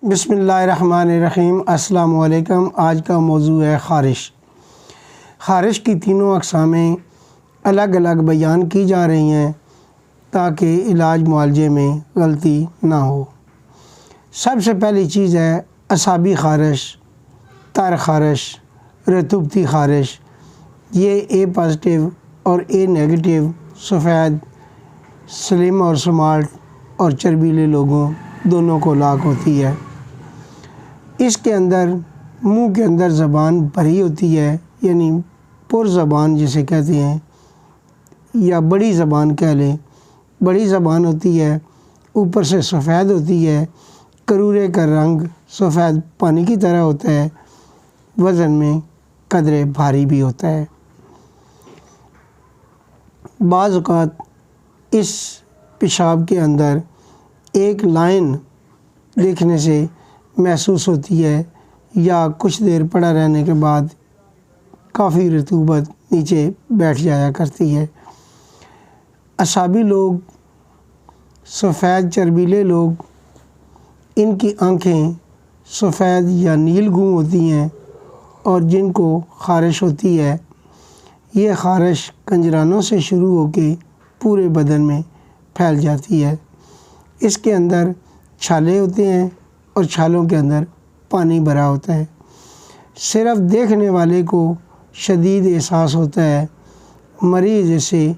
بسم اللہ الرحمن الرحیم۔ السلام علیکم۔ آج کا موضوع ہے خارش۔ خارش کی تینوں اقسامیں الگ الگ بیان کی جا رہی ہیں تاکہ علاج معالجے میں غلطی نہ ہو۔ سب سے پہلی چیز ہے اعصابی خارش، تر خارش، رطوبتی خارش۔ یہ اے پازیٹیو اور اے نیگیٹو سفید، سلم اور سمارٹ اور چربیلے لوگوں دونوں کو لاک ہوتی ہے۔ اس کے اندر منہ کے اندر زبان بھری ہوتی ہے، یعنی پر زبان جسے کہتے ہیں، یا بڑی زبان کہہ لیں۔ بڑی زبان ہوتی ہے، اوپر سے سفید ہوتی ہے، کرورے کا رنگ سفید پانی کی طرح ہوتا ہے، وزن میں قدرے بھاری بھی ہوتا ہے۔ بعض اوقات اس پیشاب کے اندر ایک لائن دیکھنے سے محسوس ہوتی ہے، یا کچھ دیر پڑا رہنے کے بعد کافی رطوبت نیچے بیٹھ جایا کرتی ہے۔ اعصابی لوگ، سفید چربیلے لوگ، ان کی آنکھیں سفید یا نیل گوں ہوتی ہیں، اور جن کو خارش ہوتی ہے، یہ خارش کنجرانوں سے شروع ہو کے پورے بدن میں پھیل جاتی ہے۔ اس کے اندر چھالے ہوتے ہیں اور چھالوں کے اندر پانی بھرا ہوتا ہے۔ صرف دیکھنے والے کو شدید احساس ہوتا ہے، مریض اسے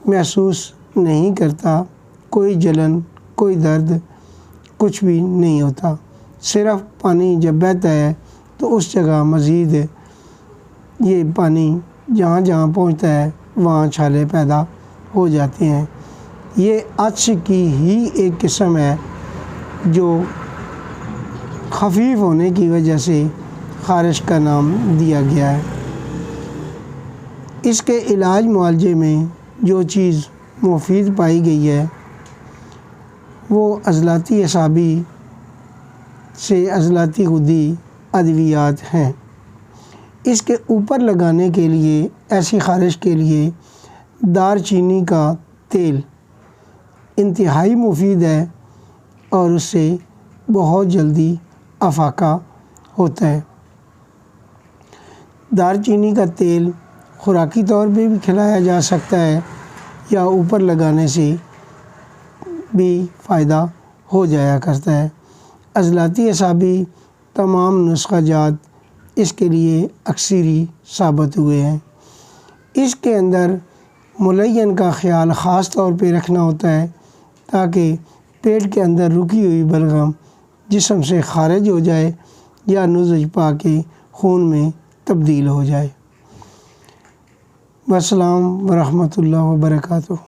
محسوس نہیں کرتا، کوئی جلن، کوئی درد، کچھ بھی نہیں ہوتا۔ صرف پانی جب بہتا ہے تو اس جگہ مزید یہ پانی جہاں جہاں پہنچتا ہے وہاں چھالے پیدا ہو جاتے ہیں۔ یہ عطش کی ہی ایک قسم ہے جو خفیف ہونے کی وجہ سے خارش کا نام دیا گیا ہے۔ اس کے علاج معالجے میں جو چیز مفید پائی گئی ہے وہ عضلاتی اعصابی سے عضلاتی غدی ادویات ہیں۔ اس کے اوپر لگانے کے لیے، ایسی خارش کے لیے دار چینی کا تیل انتہائی مفید ہے، اور اس سے بہت جلدی افاقہ ہوتا ہے۔ دار چینی کا تیل خوراکی طور پہ بھی کھلایا جا سکتا ہے، یا اوپر لگانے سے بھی فائدہ ہو جایا کرتا ہے۔ عضلاتی اعصابی تمام نسخہ جات اس کے لیے اکثری ثابت ہوئے ہیں۔ اس کے اندر ملین کا خیال خاص طور پہ رکھنا ہوتا ہے تاکہ پیٹ کے اندر رکی ہوئی بلغم جسم سے خارج ہو جائے یا نزج پا کے خون میں تبدیل ہو جائے۔ والسلام ورحمۃ اللہ وبرکاتہ۔